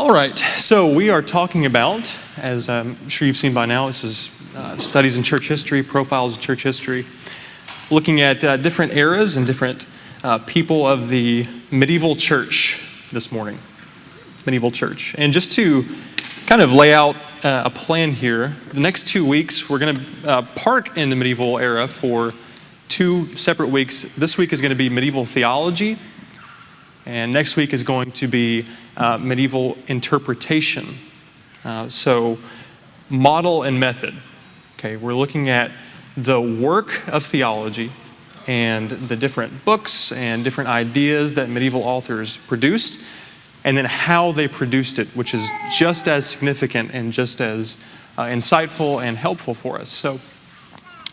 All right, so we are talking about, as I'm sure you've seen by now, this is studies in church history, profiles of church history, looking at different eras and different people of the medieval church this morning. Medieval church. And just to kind of lay out a plan here, the next 2 weeks we're going to park in the medieval era for 2 separate weeks. This week is going to be medieval theology, and next week is going to be medieval interpretation. So model and method. Okay, we're looking at the work of theology and the different books and different ideas that medieval authors produced, and then how they produced it, which is just as significant and just as insightful and helpful for us. So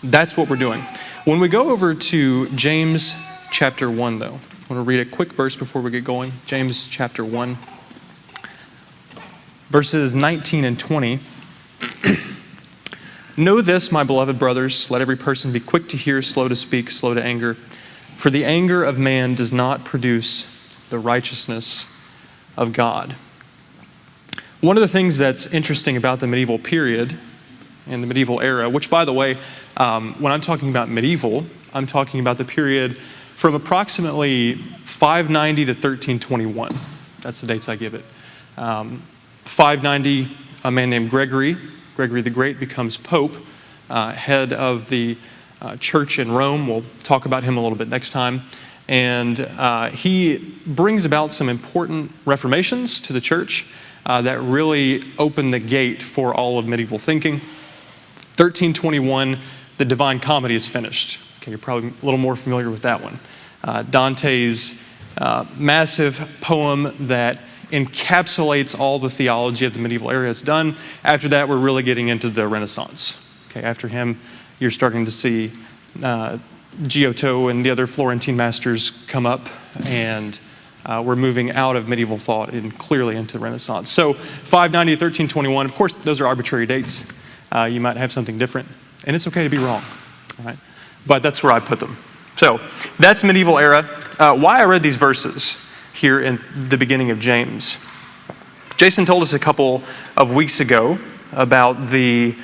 that's what we're doing. When we go over to James chapter 1, though, I want to read a quick verse before we get going. James chapter 1, verses 19 and 20. Know this, my beloved brothers, let every person be quick to hear, slow to speak, slow to anger. For the anger of man does not produce the righteousness of God. One of the things that's interesting about the medieval period and the medieval era, which, by the way, when I'm talking about medieval, I'm talking about the period from approximately 590 to 1321. That's the dates I give it. 590, a man named Gregory the Great becomes Pope, head of the church in Rome. We'll talk about him a little bit next time. And he brings about some important reformations to the church that really open the gate for all of medieval thinking. 1321, the Divine Comedy is finished. Okay, you're probably a little more familiar with that one. Dante's massive poem that encapsulates all the theology of the medieval era is done. After that, we're really getting into the Renaissance. Okay, after him, you're starting to see Giotto and the other Florentine masters come up, and we're moving out of medieval thought and clearly into the Renaissance. So 590 to 1321, of course, those are arbitrary dates. You might have something different, and it's okay to be wrong, all right? But that's where I put them. So that's medieval era. Why I read these verses here in the beginning of James. Jason told us a couple of weeks ago about the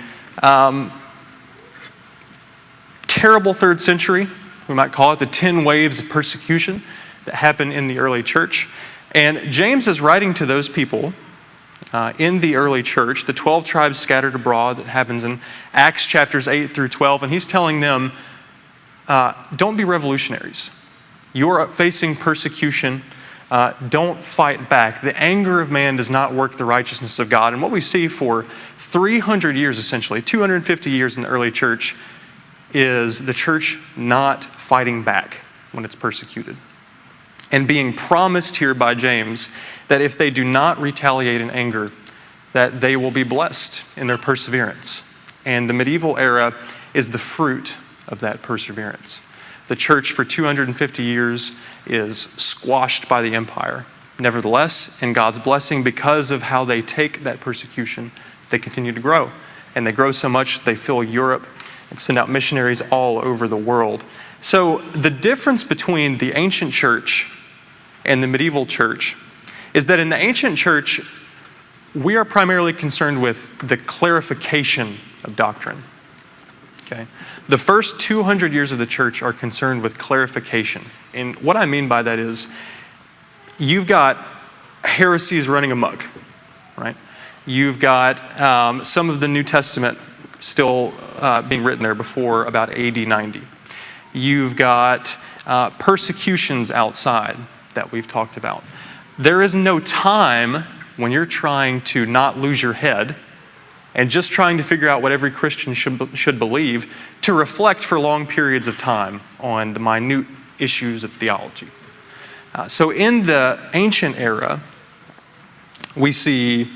terrible 3rd century, we might call it, the 10 waves of persecution that happened in the early church. And James is writing to those people in the early church, the 12 tribes scattered abroad that happens in Acts chapters 8 through 12, and he's telling them, don't be revolutionaries. You're facing persecution. Don't fight back. The anger of man does not work the righteousness of God. And what we see for 300 years, essentially, 250 years in the early church, is the church not fighting back when it's persecuted. And being promised here by James that if they do not retaliate in anger, that they will be blessed in their perseverance. And the medieval era is the fruit of that perseverance. The church for 250 years is squashed by the empire. Nevertheless, in God's blessing, because of how they take that persecution, they continue to grow. And they grow so much, they fill Europe and send out missionaries all over the world. So the difference between the ancient church and the medieval church is that in the ancient church, we are primarily concerned with the clarification of doctrine. Okay? The first 200 years of the church are concerned with clarification. And what I mean by that is you've got heresies running amok, right? You've got some of the New Testament still being written there before about AD 90. You've got persecutions outside that we've talked about. There is no time when you're trying to not lose your head and just trying to figure out what every Christian should believe to reflect for long periods of time on the minute issues of theology. So in the ancient era, we see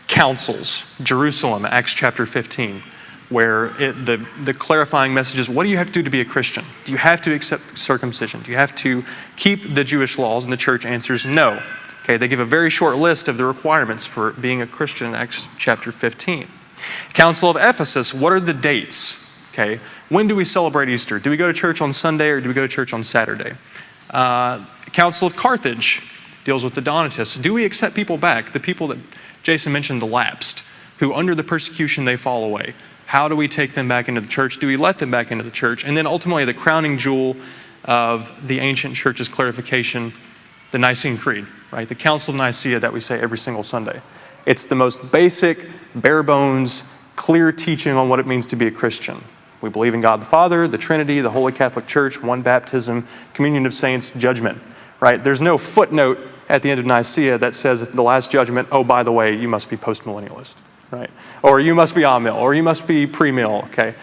councils, Jerusalem, Acts chapter 15, where the clarifying message is, what do you have to do to be a Christian? Do you have to accept circumcision? Do you have to keep the Jewish laws? And the church answers no. Okay, they give a very short list of the requirements for being a Christian in Acts chapter 15. Council of Ephesus, what are the dates? Okay, when do we celebrate Easter? Do we go to church on Sunday or do we go to church on Saturday? Council of Carthage, deals with the Donatists. Do we accept people back, the people that Jason mentioned, the lapsed, who under the persecution they fall away? How do we take them back into the church? Do we let them back into the church? And then ultimately the crowning jewel of the ancient church's clarification, the Nicene Creed, right? The Council of Nicaea that we say every single Sunday. It's the most basic, bare bones, clear teaching on what it means to be a Christian. We believe in God the Father, the Trinity, the Holy Catholic Church, one baptism, communion of saints, judgment, right? There's no footnote at the end of Nicaea that says at the last judgment, oh, by the way, you must be postmillennialist, right? Or you must be amill, or you must be premill, okay?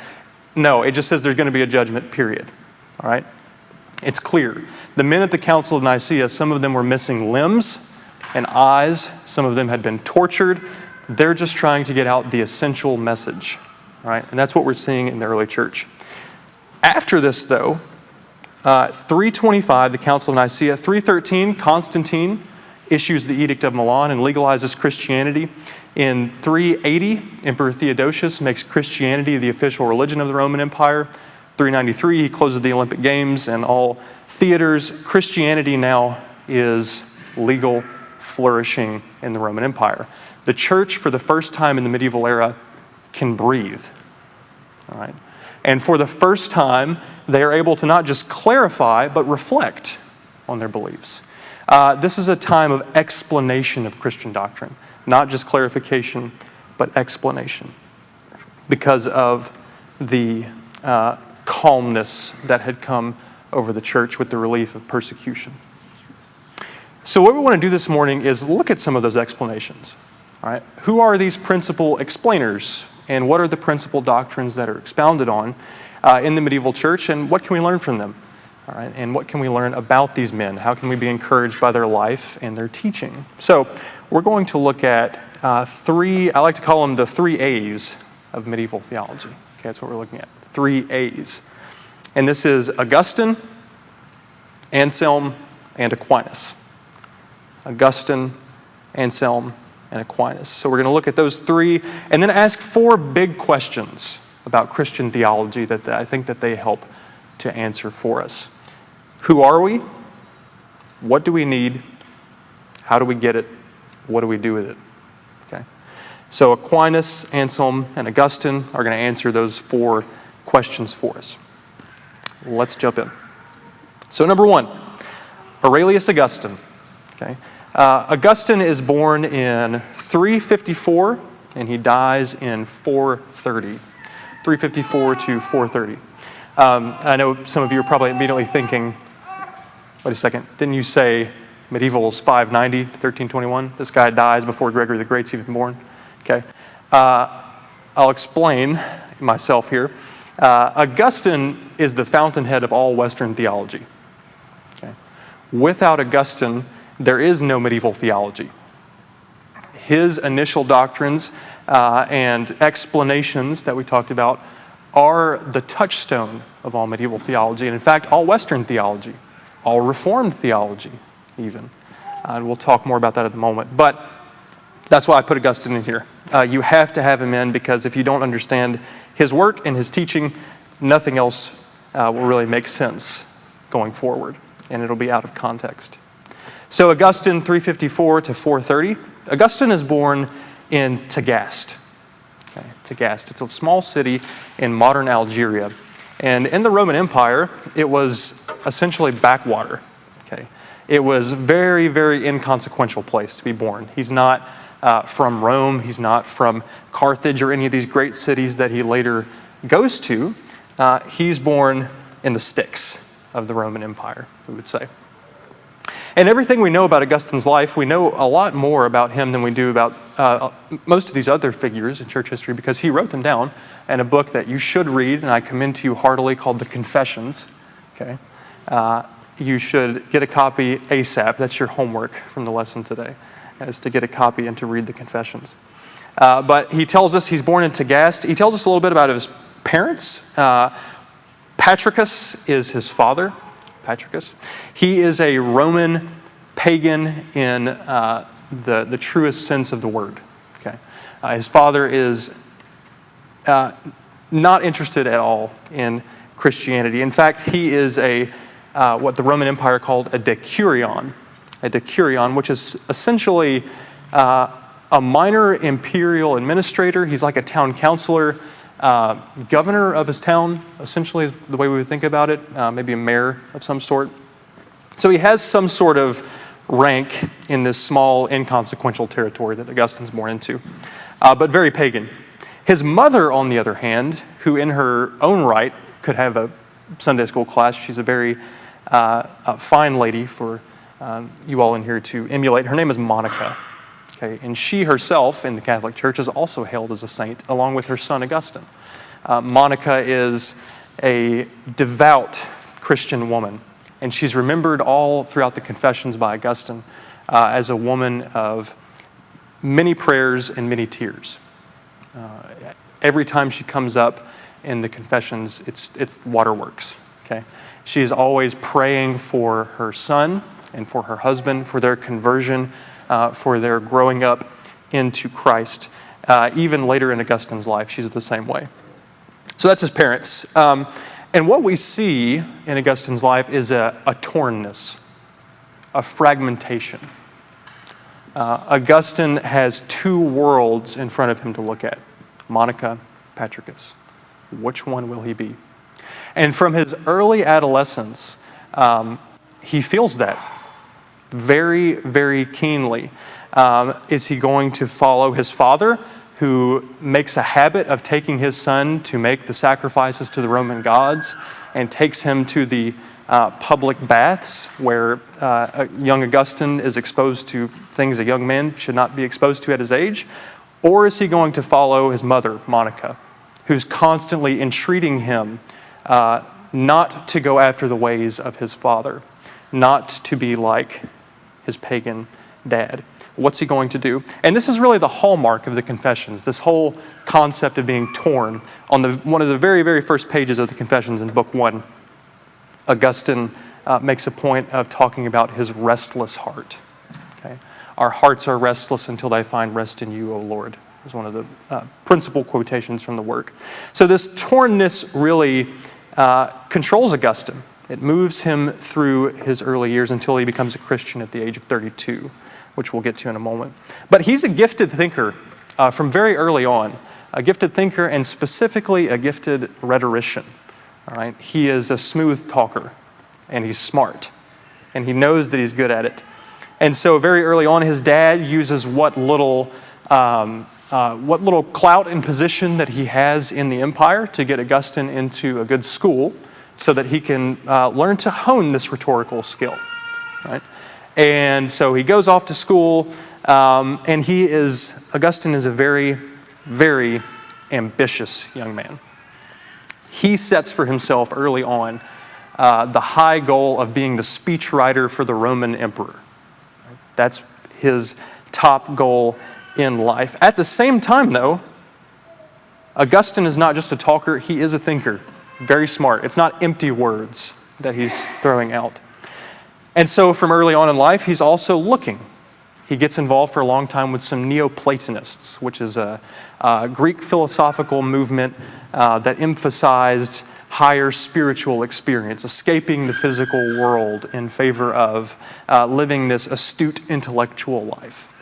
No, it just says there's going to be a judgment, period, all right? It's clear. The men at the Council of Nicaea, some of them were missing limbs and eyes. Some of them had been tortured. They're just trying to get out the essential message, right? And that's what we're seeing in the early church. After this, though, 325, the Council of Nicaea, 313, Constantine issues the Edict of Milan and legalizes Christianity. In 380, Emperor Theodosius makes Christianity the official religion of the Roman Empire. 393, he closes the Olympic Games and all theaters. Christianity now is legal, flourishing in the Roman Empire. The church, for the first time in the medieval era, can breathe. All right? And for the first time, they are able to not just clarify, but reflect on their beliefs. This is a time of explanation of Christian doctrine, not just clarification, but explanation, because of the calmness that had come over the church with the relief of persecution. So what we want to do this morning is look at some of those explanations. All right? Who are these principal explainers, and what are the principal doctrines that are expounded on in the medieval church, and what can we learn from them? All right? And what can we learn about these men? How can we be encouraged by their life and their teaching? So we're going to look at three, I like to call them the 3 A's of medieval theology. Okay, that's what we're looking at, 3 A's. And this is Augustine, Anselm, and Aquinas. Augustine, Anselm, and Aquinas. So we're going to look at those 3 and then ask 4 big questions about Christian theology that I think that they help to answer for us. Who are we? What do we need? How do we get it? What do we do with it? Okay. So Aquinas, Anselm, and Augustine are going to answer those 4 questions for us. Let's jump in. So number 1, Aurelius Augustine. Okay. Augustine is born in 354 and he dies in 430. 354 to 430. I know some of you are probably immediately thinking, wait a second, didn't you say medieval's 590 to 1321? This guy dies before Gregory the Great's even born. Okay. I'll explain myself here. Augustine is the fountainhead of all Western theology. Okay. Without Augustine, there is no medieval theology. His initial doctrines and explanations that we talked about are the touchstone of all medieval theology, and in fact, all Western theology, all Reformed theology even. And we'll talk more about that at the moment. But that's why I put Augustine in here. You have to have him in because if you don't understand his work and his teaching, nothing else will really make sense going forward, and it'll be out of context. So Augustine, 354 to 430. Augustine is born in Tagaste. Okay, Tagaste. It's a small city in modern Algeria. And in the Roman Empire, it was essentially backwater. Okay. It was a very, very inconsequential place to be born. He's not from Rome. He's not from Carthage or any of these great cities that he later goes to. He's born in the sticks of the Roman Empire, we would say. And everything we know about Augustine's life, we know a lot more about him than we do about most of these other figures in church history because he wrote them down in a book that you should read, and I commend to you heartily, called The Confessions. Okay, you should get a copy ASAP. That's your homework from the lesson today, is to get a copy and to read The Confessions. But he tells us he's born in Tagaste. He tells us a little bit about his parents. Patricus is his father. Patricus. He is a Roman pagan in the truest sense of the word. Okay, his father is not interested at all in Christianity. In fact, he is what the Roman Empire called a decurion. a decurion, which is essentially a minor imperial administrator. He's like a town councilor, governor of his town, essentially is the way we would think about it, maybe a mayor of some sort. So he has some sort of rank in this small, inconsequential territory that Augustine's born into, but very pagan. His mother, on the other hand, who in her own right could have a Sunday school class, she's a very fine lady for you all in here to emulate. Her name is Monica. Okay, and she herself in the Catholic Church is also hailed as a saint, along with her son Augustine. Monica is a devout Christian woman, and she's remembered all throughout the Confessions by Augustine as a woman of many prayers and many tears. Every time she comes up in the Confessions, it's waterworks. Okay, she is always praying for her son and for her husband, for their conversion, for their growing up into Christ. Even later in Augustine's life, she's the same way. So that's his parents. And what we see in Augustine's life is a tornness, a fragmentation. Augustine has two worlds in front of him to look at, Monica, Patricus. Which one will he be? And from his early adolescence, he feels that very, very keenly. Is he going to follow his father, who makes a habit of taking his son to make the sacrifices to the Roman gods and takes him to the public baths where young Augustine is exposed to things a young man should not be exposed to at his age? Or is he going to follow his mother, Monica, who's constantly entreating him not to go after the ways of his father, not to be like his pagan dad? What's he going to do? And this is really the hallmark of the Confessions, this whole concept of being torn. On one of the very, very first pages of the Confessions in Book 1, Augustine makes a point of talking about his restless heart. Okay? Our hearts are restless until they find rest in you, O Lord, is one of the principal quotations from the work. So this tornness really controls Augustine. It moves him through his early years until he becomes a Christian at the age of 32, which we'll get to in a moment. But he's a gifted thinker from very early on, a gifted thinker and specifically a gifted rhetorician. All right? He is a smooth talker, and he's smart, and he knows that he's good at it. And so very early on, his dad uses what little clout and position that he has in the empire to get Augustine into a good school so that he can learn to hone this rhetorical skill. Right? And so he goes off to school, and Augustine is a very, very ambitious young man. He sets for himself early on the high goal of being the speechwriter for the Roman emperor. That's his top goal in life. At the same time, though, Augustine is not just a talker, he is a thinker. Very smart. It's not empty words that he's throwing out. And so from early on in life, he's also looking. He gets involved for a long time with some Neoplatonists, which is a Greek philosophical movement that emphasized higher spiritual experience, escaping the physical world in favor of living this astute intellectual life.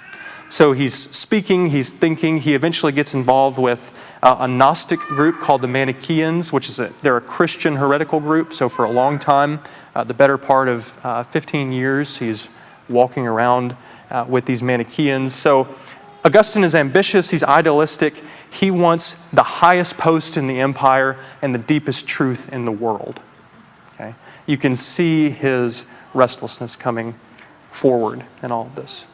So he's speaking, he's thinking. He eventually gets involved with a Gnostic group called the Manichaeans, which is they're a Christian heretical group. So for a long time, the better part of 15 years, he's walking around with these Manichaeans. So Augustine is ambitious, he's idealistic. He wants the highest post in the empire and the deepest truth in the world. Okay? You can see his restlessness coming forward in all of this.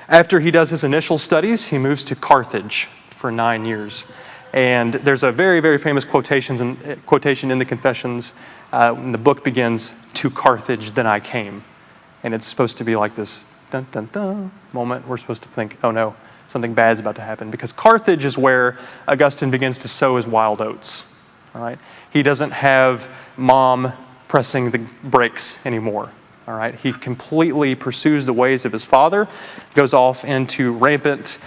After he does his initial studies, he moves to Carthage for 9 years. And there's a very, very famous quotation in the Confessions. When the book begins, "To Carthage then I came." And it's supposed to be like this dun, dun, dun moment. We're supposed to think, oh no, something bad's about to happen. Because Carthage is where Augustine begins to sow his wild oats. All right? He doesn't have mom pressing the brakes anymore. All right? He completely pursues the ways of his father, goes off into rampant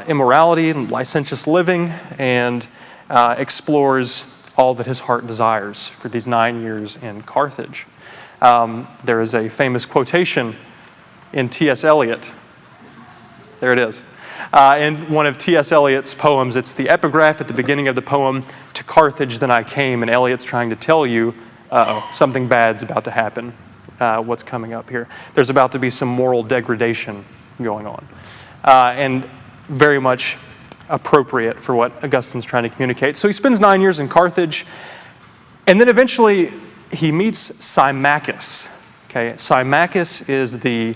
immorality and licentious living, and explores all that his heart desires for these 9 years in Carthage. There is a famous quotation in T.S. Eliot. There it is. In one of T.S. Eliot's poems, it's the epigraph at the beginning of the poem, "To Carthage then I came," and Eliot's trying to tell you, something bad's about to happen. What's coming up here. There's about to be some moral degradation going on. And very much appropriate for what Augustine's trying to communicate. So he spends 9 years in Carthage, and then eventually he meets Symmachus. Okay, Symmachus is the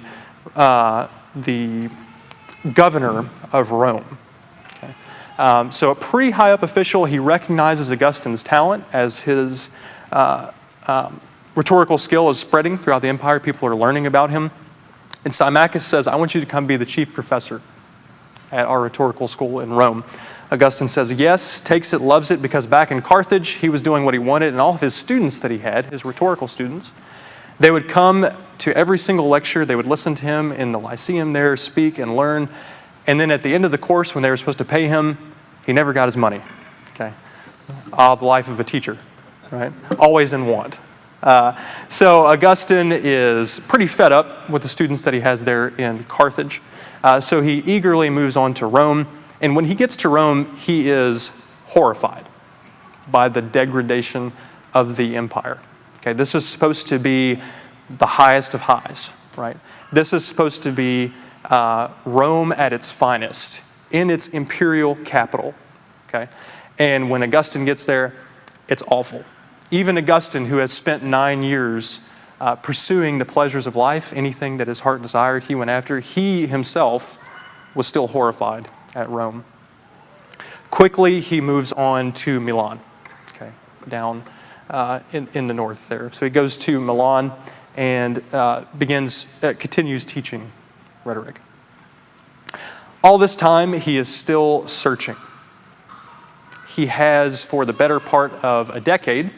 governor of Rome. Okay? So a pretty high up official. He recognizes Augustine's talent as his rhetorical skill is spreading throughout the empire. People are learning about him. And Symmachus says, "I want you to come be the chief professor at our rhetorical school in Rome." Augustine says yes, takes it, loves it, because back in Carthage, he was doing what he wanted, and all of his students that he had, his rhetorical students, they would come to every single lecture. They would listen to him in the Lyceum there, speak and learn. And then at the end of the course, when they were supposed to pay him, he never got his money. Okay, the life of a teacher, right? Always in want. So Augustine is pretty fed up with the students that he has there in Carthage. So he eagerly moves on to Rome. And when he gets to Rome, he is horrified by the degradation of the empire. Okay, this is supposed to be the highest of highs, right? This is supposed to be Rome at its finest, in its imperial capital. Okay, and when Augustine gets there, it's awful. Even Augustine, who has spent 9 years pursuing the pleasures of life, anything that his heart desired, he went after. He himself was still horrified at Rome. Quickly, he moves on to Milan, okay, down in the north there. So he goes to Milan and continues teaching rhetoric. All this time, he is still searching. He has, for the better part of a decade,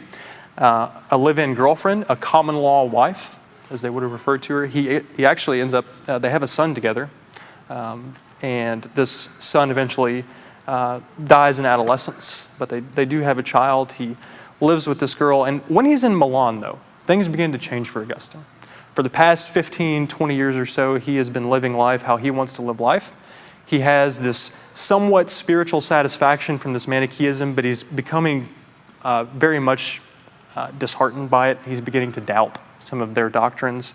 a live-in girlfriend, a common law wife, as they would have referred to her. He actually ends up, they have a son together, and this son eventually dies in adolescence, but they do have a child. He lives with this girl, and when he's in Milan, though, things begin to change for Augustine. For the past 15, 20 years or so, he has been living life how he wants to live life. He has this somewhat spiritual satisfaction from this Manichaeism, but he's becoming very much disheartened by it. He's beginning to doubt some of their doctrines.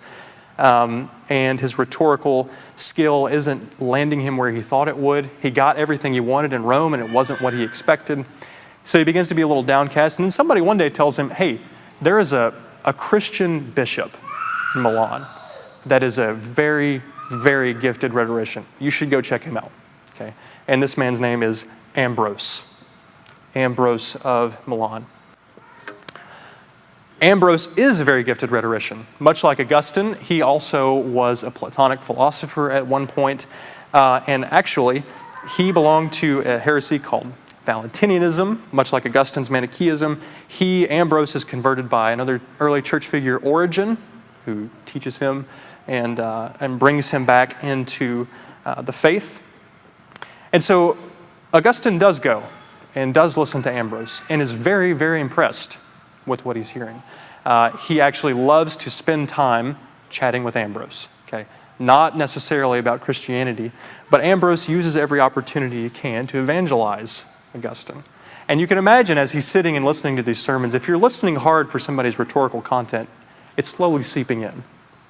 And his rhetorical skill isn't landing him where he thought it would. He got everything he wanted in Rome, and it wasn't what he expected. So he begins to be a little downcast. And then somebody one day tells him, hey, there is a Christian bishop in Milan that is a very, very gifted rhetorician. You should go check him out. Okay? And this man's name is Ambrose of Milan. Ambrose is a very gifted rhetorician. Much like Augustine, he also was a Platonic philosopher at one point. And actually, he belonged to a heresy called Valentinianism, much like Augustine's Manichaeism. Ambrose, is converted by another early church figure, Origen, who teaches him and brings him back into the faith. And so Augustine does go and does listen to Ambrose and is very, very impressed with what he's hearing. He actually loves to spend time chatting with Ambrose. Okay, not necessarily about Christianity, but Ambrose uses every opportunity he can to evangelize Augustine. And you can imagine as he's sitting and listening to these sermons, if you're listening hard for somebody's rhetorical content, it's slowly seeping in,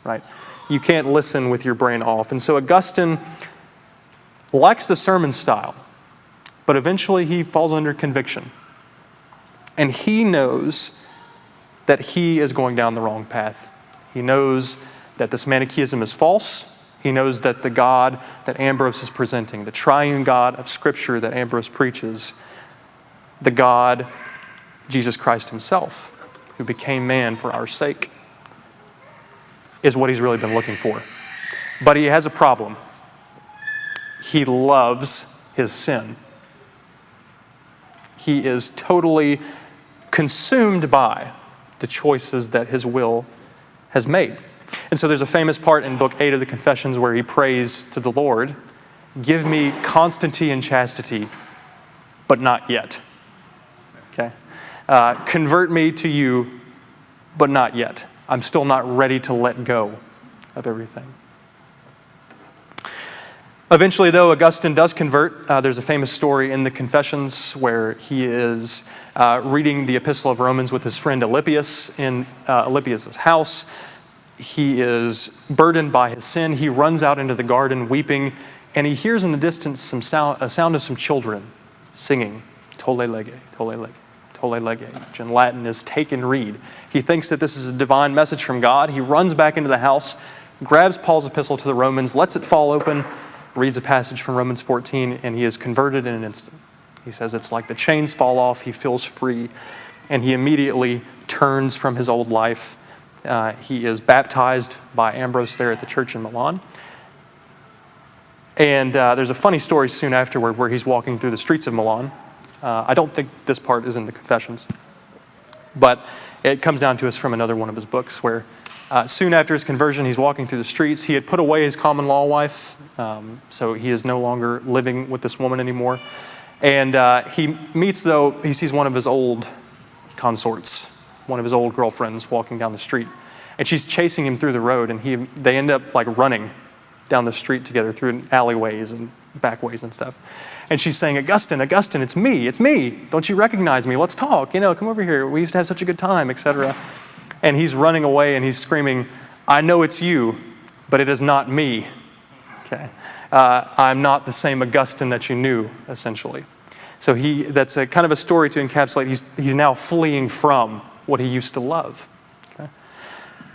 right? You can't listen with your brain off. And so Augustine likes the sermon style, but eventually he falls under conviction. And he knows that he is going down the wrong path. He knows that this Manichaeism is false. He knows that the God that Ambrose is presenting, the triune God of Scripture that Ambrose preaches, the God, Jesus Christ himself, who became man for our sake, is what he's really been looking for. But he has a problem. He loves his sin. He is totally consumed by the choices that his will has made. And so there's a famous part in Book 8 of the Confessions where he prays to the Lord, give me constancy and chastity, but not yet. Okay? Convert me to you, but not yet. I'm still not ready to let go of everything. Eventually, though, Augustine does convert. There's a famous story in the Confessions where he is reading the Epistle of Romans with his friend Alypius in Alypius' house. He is burdened by his sin. He runs out into the garden weeping, and he hears in the distance a sound of some children singing, Tolle lege, tolle lege, tolle lege, which in Latin is take and read. He thinks that this is a divine message from God. He runs back into the house, grabs Paul's epistle to the Romans, lets it fall open, reads a passage from Romans 14, and he is converted in an instant. He says it's like the chains fall off, he feels free, and he immediately turns from his old life. He is baptized by Ambrose there at the church in Milan. And there's a funny story soon afterward where he's walking through the streets of Milan. I don't think this part is in the Confessions, but it comes down to us from another one of his books where soon after his conversion, he's walking through the streets. He had put away his common law wife, so he is no longer living with this woman anymore. And he sees one of his old consorts, one of his old girlfriends walking down the street. And she's chasing him through the road, and they end up like running down the street together through alleyways and backways and stuff. And she's saying, Augustine, it's me. Don't you recognize me? Let's talk. Come over here. We used to have such a good time, etc. And he's running away and he's screaming, I know it's you, but it is not me. Okay, I'm not the same Augustine that you knew, essentially. So that's a kind of a story to encapsulate. He's now fleeing from what he used to love. Okay?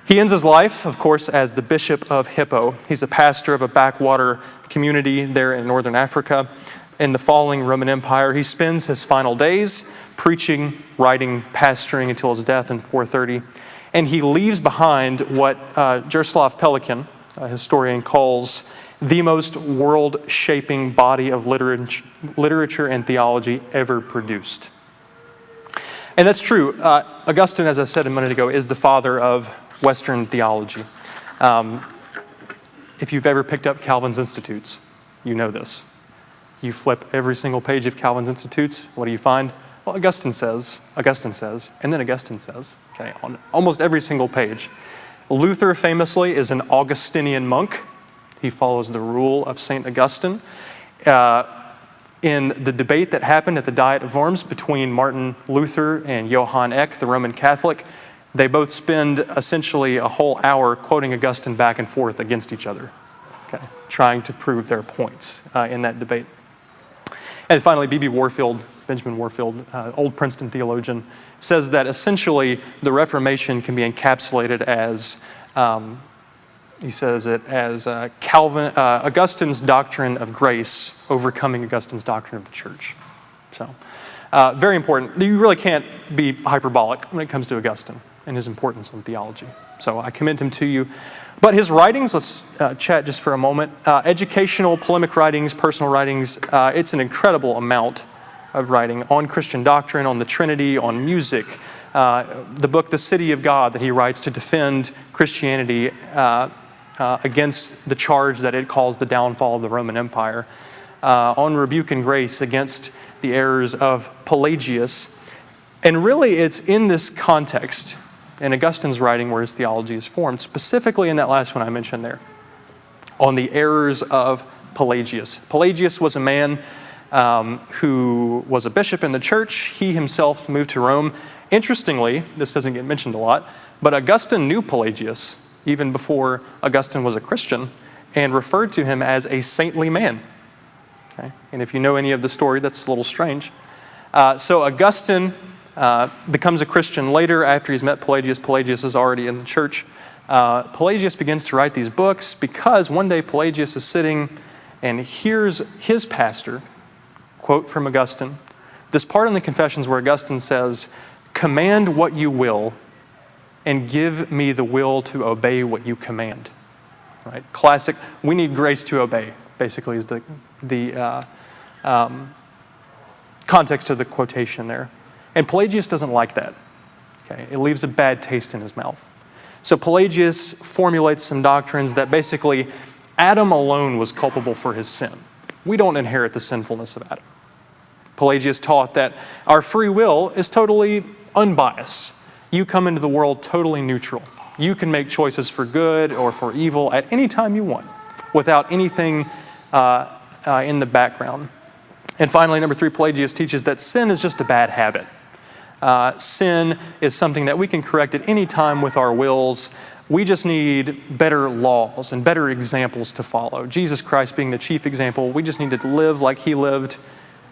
He ends his life, of course, as the Bishop of Hippo. He's a pastor of a backwater community there in northern Africa. In the falling Roman Empire, he spends his final days preaching, writing, pastoring until his death in 430. And he leaves behind what Jaroslav Pelikan, a historian, calls the most world-shaping body of literature and theology ever produced. And that's true. Augustine, as I said a minute ago, is the father of Western theology. If you've ever picked up Calvin's Institutes, you know this. You flip every single page of Calvin's Institutes, what do you find? Well, Augustine says, and then Augustine says, okay, on almost every single page. Luther famously is an Augustinian monk. He follows the rule of St. Augustine. In the debate that happened at the Diet of Worms between Martin Luther and Johann Eck, the Roman Catholic, they both spend essentially a whole hour quoting Augustine back and forth against each other, okay, trying to prove their points in that debate. And finally, Benjamin Warfield, old Princeton theologian, says that essentially the Reformation can be encapsulated as, he says it as Augustine's doctrine of grace overcoming Augustine's doctrine of the church. So, very important. You really can't be hyperbolic when it comes to Augustine and his importance in theology. So I commend him to you. But his writings, let's chat just for a moment. Educational, polemic writings, personal writings, it's an incredible amount of writing on Christian doctrine, on the Trinity, on music. The book, The City of God, that he writes to defend Christianity against the charge that it calls the downfall of the Roman Empire. On rebuke and grace against the errors of Pelagius. And really, it's in this context, in Augustine's writing, where his theology is formed, specifically in that last one I mentioned there, on the errors of Pelagius. Pelagius was a man who was a bishop in the church. He himself moved to Rome. Interestingly, this doesn't get mentioned a lot, but Augustine knew Pelagius even before Augustine was a Christian and referred to him as a saintly man. Okay? And if you know any of the story, that's a little strange. So Augustine becomes a Christian later after he's met Pelagius. Pelagius is already in the church. Pelagius begins to write these books because one day Pelagius is sitting and hears his pastor quote from Augustine this part in the Confessions where Augustine says, "Command what you will and give me the will to obey what you command." Right? Classic, we need grace to obey, basically, is the context of the quotation there. And Pelagius doesn't like that. Okay? It leaves a bad taste in his mouth. So Pelagius formulates some doctrines that basically Adam alone was culpable for his sin. We don't inherit the sinfulness of Adam. Pelagius taught that our free will is totally unbiased. You come into the world totally neutral. You can make choices for good or for evil at any time you want without anything in the background. And finally, number 3, Pelagius teaches that sin is just a bad habit. Sin is something that we can correct at any time with our wills. We just need better laws and better examples to follow. Jesus Christ being the chief example, we just need to live like he lived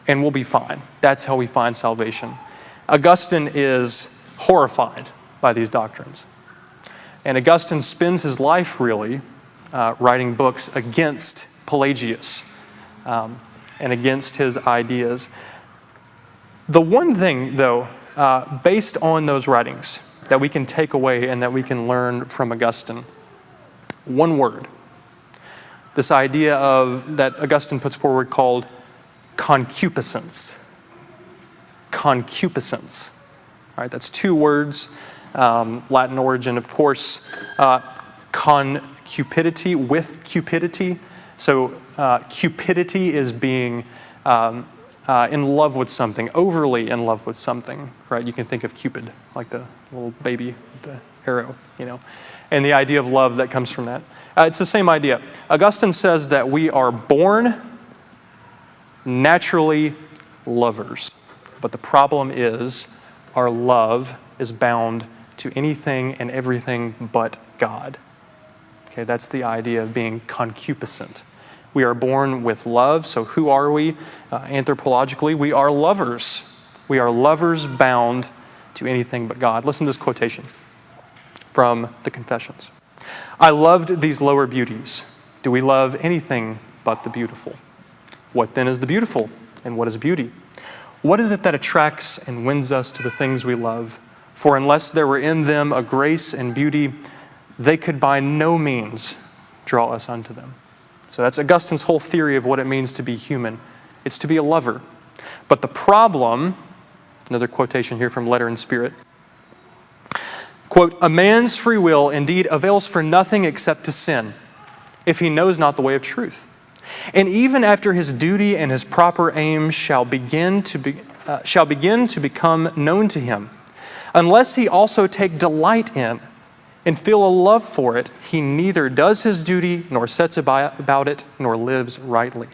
and we'll be fine. That's how we find salvation. Augustine is horrified by these doctrines. And Augustine spends his life really writing books against Pelagius and against his ideas. The one thing, though, based on those writings that we can take away and that we can learn from Augustine, one word, this idea that Augustine puts forward called concupiscence. Concupiscence. All right, that's 2 words, Latin origin, of course. Concupidity with cupidity. So cupidity is being in love with something, overly in love with something, right? You can think of Cupid, like the little baby with the arrow, and the idea of love that comes from that. It's the same idea. Augustine says that we are born naturally lovers, but the problem is our love is bound to anything and everything but God. Okay, that's the idea of being concupiscent. We are born with love, so who are we? Anthropologically, we are lovers. We are lovers bound to anything but God. Listen to this quotation from the Confessions. I loved these lower beauties. Do we love anything but the beautiful? What then is the beautiful, and what is beauty? What is it that attracts and wins us to the things we love? For unless there were in them a grace and beauty, they could by no means draw us unto them. So that's Augustine's whole theory of what it means to be human. It's to be a lover. But the problem, another quotation here from Letter and Spirit, quote, a man's free will indeed avails for nothing except to sin, if he knows not the way of truth. And even after his duty and his proper aim shall begin to become known to him, unless he also take delight in and feel a love for it, he neither does his duty, nor sets about it, nor lives rightly.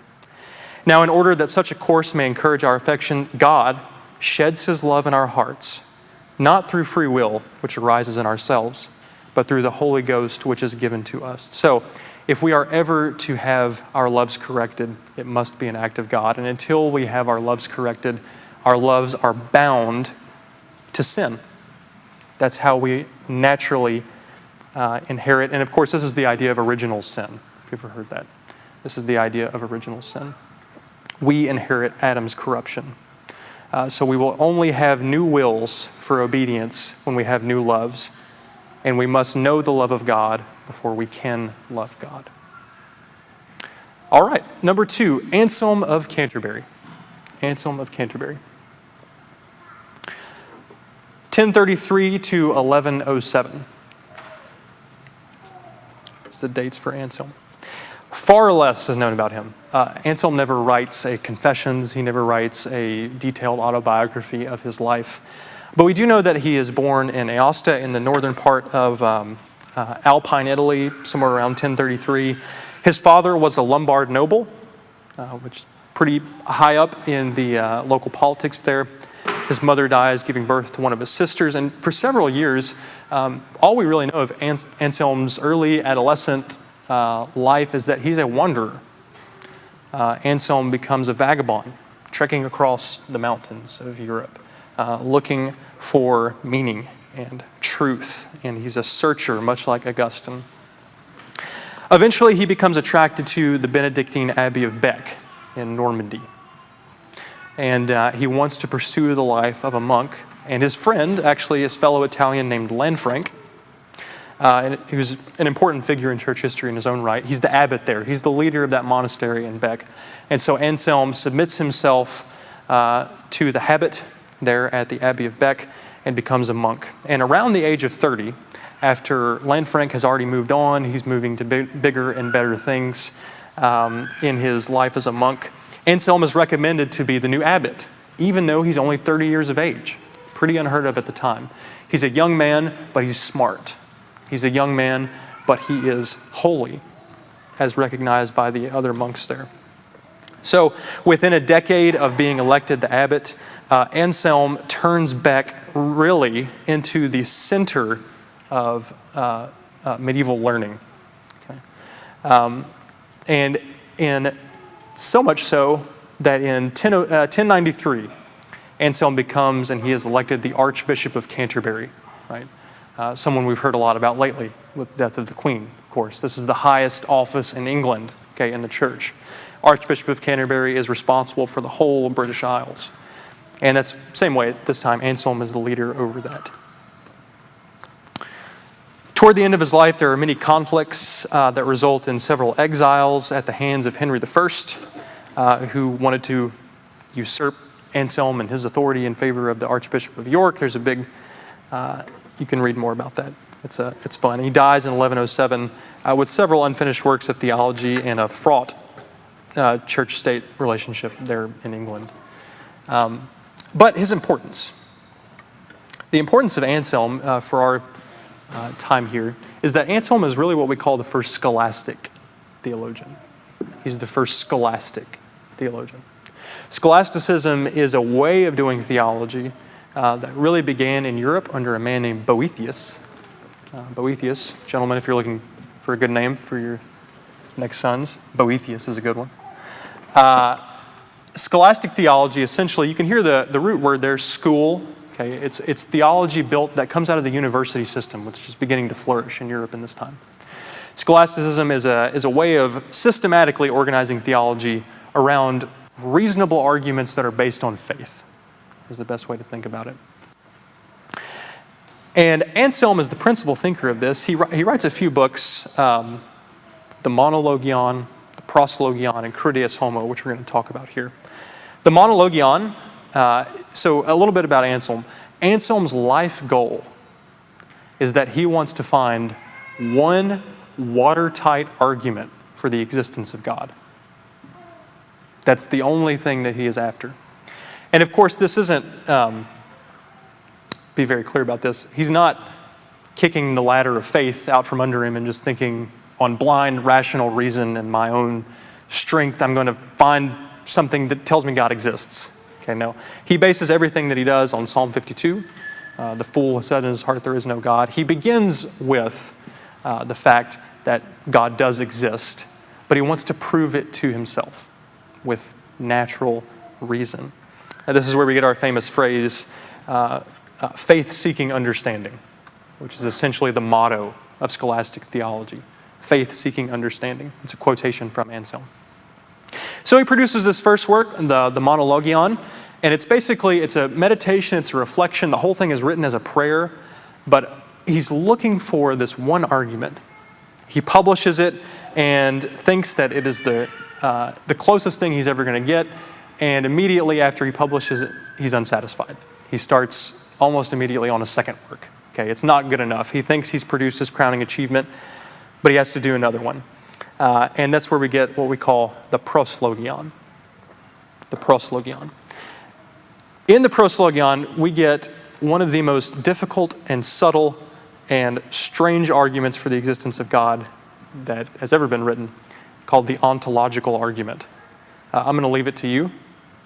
Now, in order that such a course may encourage our affection, God sheds his love in our hearts, not through free will, which arises in ourselves, but through the Holy Ghost, which is given to us. So, if we are ever to have our loves corrected, it must be an act of God. And until we have our loves corrected, our loves are bound to sin. That's how we naturally inherit. And of course, this is the idea of original sin, if you've ever heard that. This is the idea of original sin. We inherit Adam's corruption. So we will only have new wills for obedience when we have new loves. And we must know the love of God before we can love God. All right, number 2, Anselm of Canterbury. Anselm of Canterbury. 1033 to 1107. It's the dates for Anselm. Far less is known about him. Anselm never writes a confessions. He never writes a detailed autobiography of his life. But we do know that he is born in Aosta in the northern part of Alpine Italy, somewhere around 1033. His father was a Lombard noble, which is pretty high up in the local politics there. His mother dies giving birth to one of his sisters, and for several years, all we really know of Anselm's early adolescent life is that he's a wanderer. Anselm becomes a vagabond, trekking across the mountains of Europe, looking for meaning and truth, and he's a searcher, much like Augustine. Eventually, he becomes attracted to the Benedictine Abbey of Bec in Normandy, and he wants to pursue the life of a monk. And his friend, actually his fellow Italian named Lanfranc, and he was an important figure in church history in his own right. He's the abbot there. He's the leader of that monastery in Bec. And so Anselm submits himself to the habit there at the Abbey of Bec and becomes a monk. And around the age of 30, after Lanfranc has already moved on, he's moving to bigger and better things in his life as a monk, Anselm is recommended to be the new abbot, even though he's only 30 years of age. Pretty unheard of at the time. He's a young man, but he's smart. He's a young man, but he is holy, as recognized by the other monks there. So within a decade of being elected the abbot, Anselm turns back really into the center of medieval learning. Okay. And in so much so that in 1093, Anselm becomes, and he is elected the Archbishop of Canterbury, right? Someone we've heard a lot about lately with the death of the Queen, of course. This is the highest office in England, okay, in the church. Archbishop of Canterbury is responsible for the whole British Isles. And that's the same way at this time. Anselm is the leader over that. Toward the end of his life, there are many conflicts that result in several exiles at the hands of Henry I, who wanted to usurp Anselm and his authority in favor of the Archbishop of York. There's a big, you can read more about that. It's fun. He dies in 1107 with several unfinished works of theology and a fraught church-state relationship there in England. But his importance. The importance of Anselm for our time here is that Anselm is really what we call the first scholastic theologian. He's the first scholastic theologian. Scholasticism is a way of doing theology that really began in Europe under a man named Boethius. Boethius, gentlemen, if you're looking for a good name for your next sons, Boethius is a good one. Scholastic theology, essentially, you can hear the root word there, school. Okay, it's theology built that comes out of the university system, which is beginning to flourish in Europe in this time. Scholasticism is a way of systematically organizing theology around reasonable arguments that are based on faith, is the best way to think about it. And Anselm is the principal thinker of this. He writes a few books, the Monologueon, the Proslogion, and Crudeus Homo, which we're going to talk about here. The Monologueon, so a little bit about Anselm. Anselm's life goal is that he wants to find one watertight argument for the existence of God. That's the only thing that he is after. And of course, this isn't, be very clear about this, he's not kicking the ladder of faith out from under him and just thinking on blind, rational reason and my own strength, I'm going to find something that tells me God exists. Okay, no. He bases everything that he does on Psalm 52. The fool has said in his heart there is no God. He begins with the fact that God does exist, but he wants to prove it to himself with natural reason. And this is where we get our famous phrase, faith-seeking understanding, which is essentially the motto of scholastic theology. Faith-seeking understanding. It's a quotation from Anselm. So he produces this first work, the Monologueon, and it's a meditation, it's a reflection. The whole thing is written as a prayer, but he's looking for this one argument. He publishes it and thinks that it is the closest thing he's ever going to get, and immediately after he publishes it, he's unsatisfied. He starts almost immediately on a second work. Okay, it's not good enough. He thinks he's produced his crowning achievement, but he has to do another one. And that's where we get what we call the Proslogion. The Proslogion. In the Proslogion, we get one of the most difficult and subtle and strange arguments for the existence of God that has ever been written, called the Ontological Argument. I'm going to leave it to you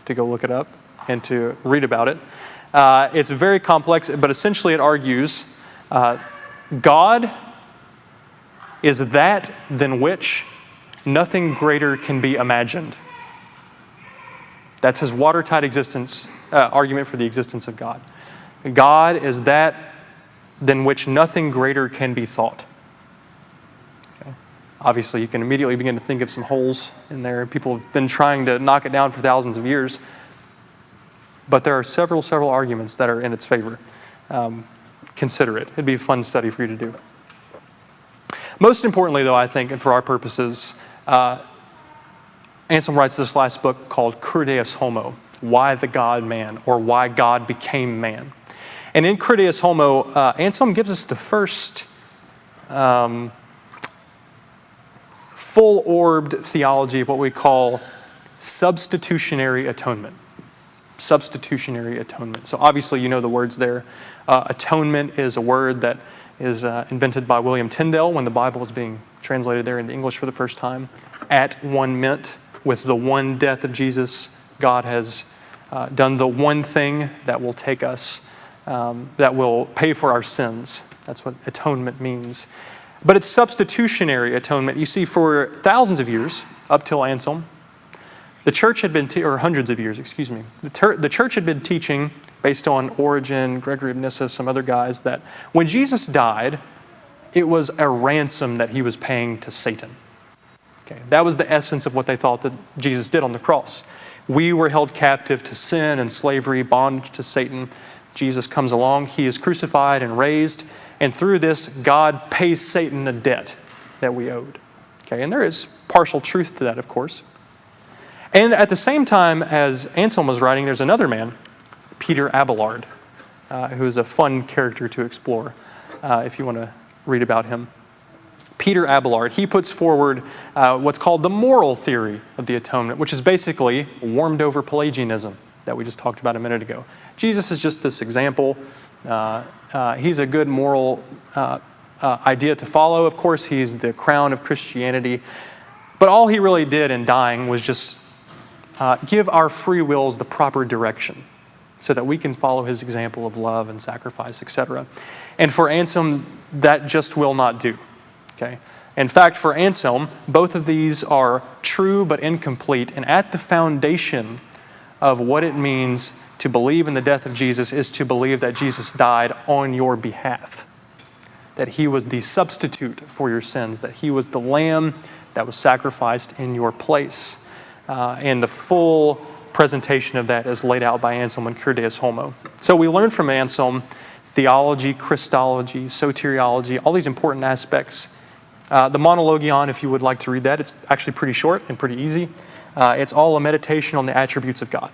to go look it up and to read about it. It's very complex, but essentially it argues God is that than which nothing greater can be imagined. That's his watertight argument for the existence of God. God is that than which nothing greater can be thought. Okay. Obviously, you can immediately begin to think of some holes in there. People have been trying to knock it down for thousands of years. But there are several arguments that are in its favor. Consider it. It'd be a fun study for you to do. Most importantly, though, I think, and for our purposes, Anselm writes this last book called Crudeus Homo, Why the God-Man, or Why God Became Man. And in Crudeus Homo, Anselm gives us the first full-orbed theology of what we call substitutionary atonement. Substitutionary atonement. So obviously you know the words there. Atonement is a word that is invented by William Tyndale when the Bible was being translated there into English for the first time. At one meant with the one death of Jesus, God has done the one thing that will take us, that will pay for our sins. That's what atonement means. But it's substitutionary atonement. You see, for thousands of years, up till Anselm, the church had been, or hundreds of years, excuse me, the church had been teaching, based on Origen, Gregory of Nyssa, some other guys, that when Jesus died, it was a ransom that he was paying to Satan. Okay, that was the essence of what they thought that Jesus did on the cross. We were held captive to sin and slavery, bondage to Satan. Jesus comes along, he is crucified and raised, and through this, God pays Satan the debt that we owed. Okay, and there is partial truth to that, of course. And at the same time as Anselm was writing, there's another man, Peter Abelard, who is a fun character to explore if you want to read about him. Peter Abelard, he puts forward what's called the moral theory of the atonement, which is basically warmed over Pelagianism that we just talked about a minute ago. Jesus is just this example. He's a good moral idea to follow. Of course, he's the crown of Christianity. But all he really did in dying was just give our free wills the proper direction so that we can follow his example of love and sacrifice, etc. And for Anselm, that just will not do. Okay? In fact, for Anselm, both of these are true but incomplete, and at the foundation of what it means to believe in the death of Jesus is to believe that Jesus died on your behalf, that he was the substitute for your sins, that he was the lamb that was sacrificed in your place. And the full presentation of that is laid out by Anselm in Cur Deus Homo. So we learn from Anselm theology, Christology, soteriology, all these important aspects. The Monologueon, if you would like to read that, it's actually pretty short and pretty easy. It's all a meditation on the attributes of God.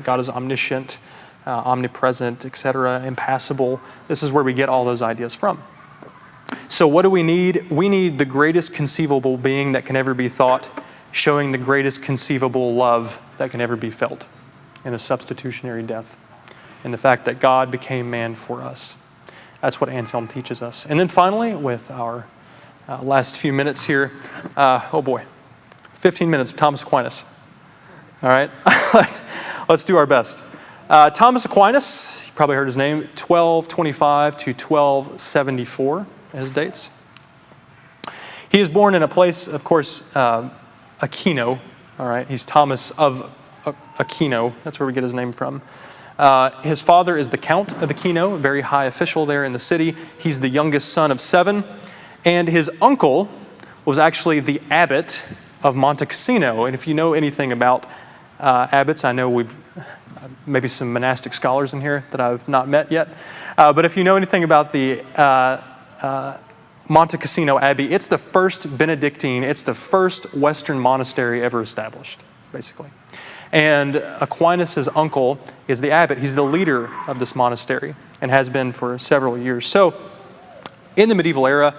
God is omniscient, omnipresent, etc., impassible. This is where we get all those ideas from. So what do we need? We need the greatest conceivable being that can ever be thought, showing the greatest conceivable love that can ever be felt in a substitutionary death, and the fact that God became man for us. That's what Anselm teaches us. And then finally, with our last few minutes here, 15 minutes of Thomas Aquinas. All right, let's do our best. Thomas Aquinas, you probably heard his name, 1225 to 1274, his dates. He is born in a place, of course, Aquino. All right, he's Thomas of Aquino. That's where we get his name from. His father is the Count of Aquino, a very high official there in the city. He's the youngest son of 7. And his uncle was actually the abbot of Monte Cassino. And if you know anything about abbots, I know we've maybe some monastic scholars in here that I've not met yet. But if you know anything about the Monte Cassino Abbey, it's the first Benedictine, it's the first Western monastery ever established, basically. And Aquinas' uncle is the abbot. He's the leader of this monastery and has been for several years. So in the medieval era,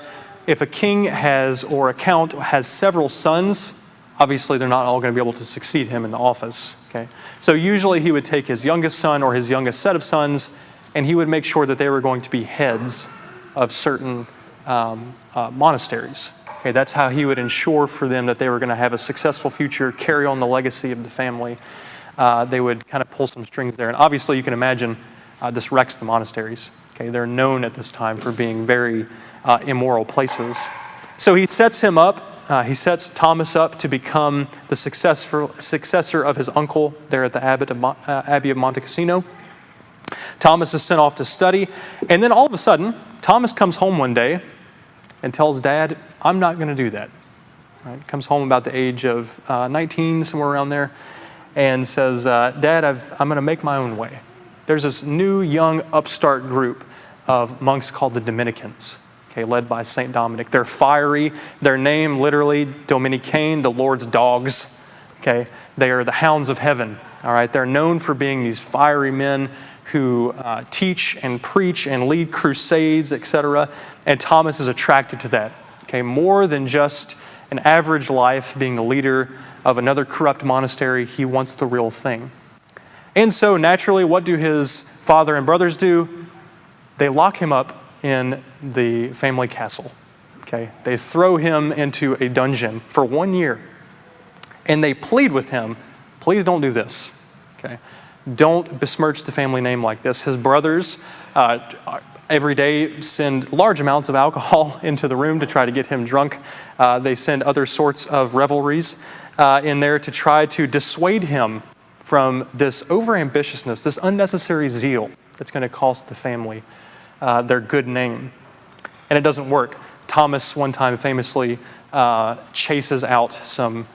if a king has, or a count has several sons, obviously they're not all going to be able to succeed him in the office. Okay? So usually he would take his youngest son or his youngest set of sons, and he would make sure that they were going to be heads of certain monasteries. Okay, that's how he would ensure for them that they were going to have a successful future, carry on the legacy of the family. They would kind of pull some strings there. And obviously you can imagine this wrecks the monasteries. Okay, they're known at this time for being very immoral places. So he sets him up. He sets Thomas up to become the successor of his uncle there at the Abbey of Monte Cassino. Thomas is sent off to study. And then all of a sudden, Thomas comes home one day and tells Dad, I'm not going to do that. Right? Comes home about the age of 19, somewhere around there, and says, Dad, I'm going to make my own way. There's this new, young, upstart group of monks called the Dominicans, okay, led by St. Dominic. They're fiery. Their name, literally, Dominicane, the Lord's dogs. Okay, they are the hounds of heaven. All right, they're known for being these fiery men who teach and preach and lead crusades, etc. And Thomas is attracted to that. Okay, more than just an average life being the leader of another corrupt monastery, he wants the real thing. And so naturally, what do his father and brothers do? They lock him up in the family castle. Okay? They throw him into a dungeon for 1 year, and they plead with him, please don't do this. Okay? Don't besmirch the family name like this. His brothers every day send large amounts of alcohol into the room to try to get him drunk. They send other sorts of revelries in there to try to dissuade him from this overambitiousness, this unnecessary zeal that's going to cost the family their good name. And it doesn't work. Thomas one time famously chases out some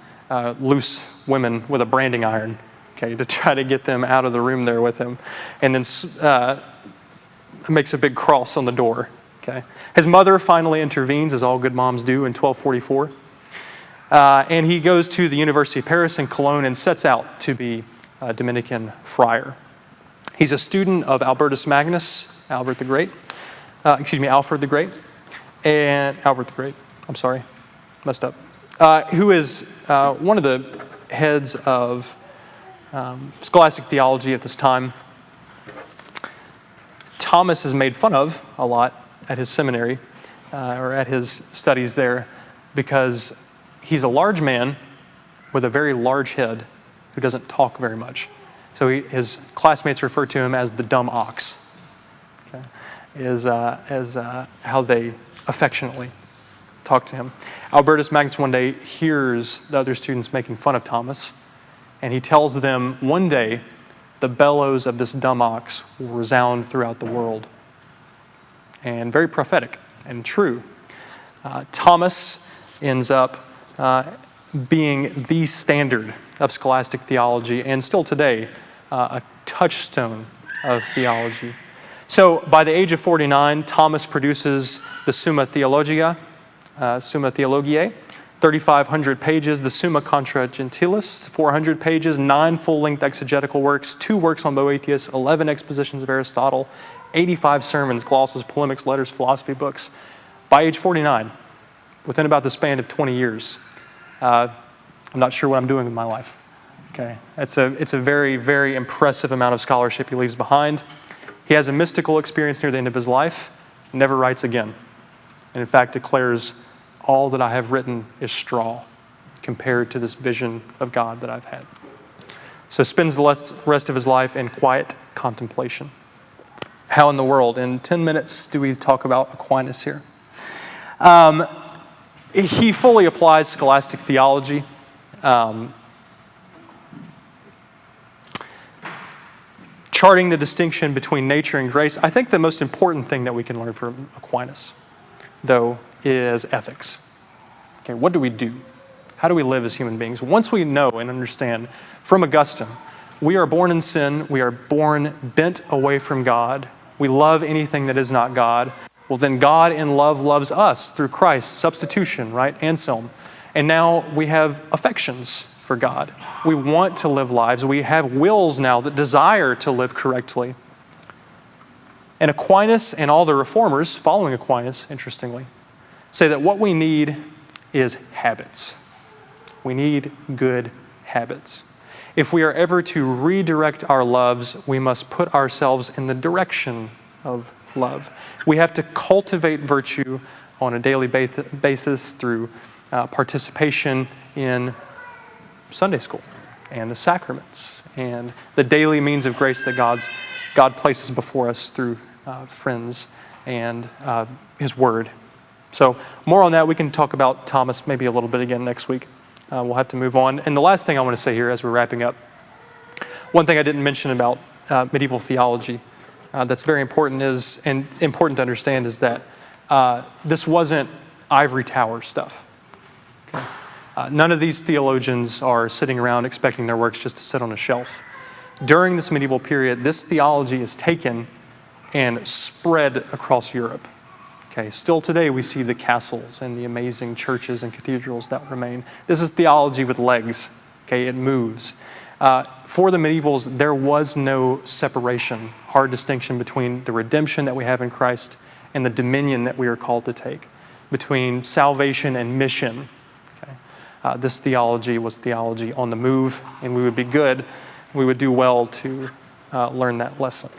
loose women with a branding iron, okay, to try to get them out of the room there with him, and then makes a big cross on the door. Okay, his mother finally intervenes, as all good moms do, in 1244, and he goes to the University of Paris in Cologne and sets out to be a Dominican friar. He's a student of Albertus Magnus, Alfred the Great, and Albert the Great. I'm sorry, messed up. Who is one of the heads of scholastic theology at this time. Thomas is made fun of a lot at his seminary or at his studies there because he's a large man with a very large head who doesn't talk very much. So his classmates refer to him as the dumb ox, okay, as how they affectionately talk to him. Albertus Magnus one day hears the other students making fun of Thomas, and he tells them one day the bellows of this dumb ox will resound throughout the world. And very prophetic and true. Thomas ends up being the standard of scholastic theology, and still today, a touchstone of theology. So by the age of 49, Thomas produces the Summa Theologiae, 3,500 pages, the Summa Contra Gentilis, 400 pages, 9 full-length exegetical works, 2 works on Boethius, 11 expositions of Aristotle, 85 sermons, glosses, polemics, letters, philosophy books. By age 49, within about the span of 20 years, I'm not sure what I'm doing with my life. Okay, it's a very, very impressive amount of scholarship he leaves behind. He has a mystical experience near the end of his life, never writes again, and in fact declares, all that I have written is straw compared to this vision of God that I've had. So spends the rest of his life in quiet contemplation. How in the world, in 10 minutes, do we talk about Aquinas here? He fully applies scholastic theology. Charting the distinction between nature and grace. I think the most important thing that we can learn from Aquinas, though, is ethics. Okay, what do we do? How do we live as human beings? Once we know and understand from Augustine, we are born in sin, we are born bent away from God, we love anything that is not God, well then God in love loves us through Christ's substitution, right? Anselm. And now we have affections for God. We want to live lives. We have wills now that desire to live correctly. And Aquinas and all the reformers following Aquinas, interestingly, say that what we need is habits. We need good habits. If we are ever to redirect our loves, we must put ourselves in the direction of love. We have to cultivate virtue on a daily basis through participation in Sunday school and the sacraments and the daily means of grace that God places before us through friends and His Word. So more on that. We can talk about Thomas maybe a little bit again next week. We'll have to move on. And the last thing I want to say here as we're wrapping up, one thing I didn't mention about medieval theology that's very important and important to understand is that this wasn't ivory tower stuff. Okay? None of these theologians are sitting around expecting their works just to sit on a shelf. During this medieval period, this theology is taken and spread across Europe. Okay, still today we see the castles and the amazing churches and cathedrals that remain. This is theology with legs. Okay, it moves. For the medievals, there was no separation, hard distinction between the redemption that we have in Christ and the dominion that we are called to take, between salvation and mission. Okay, this theology was theology on the move, and we would do well to learn that lesson.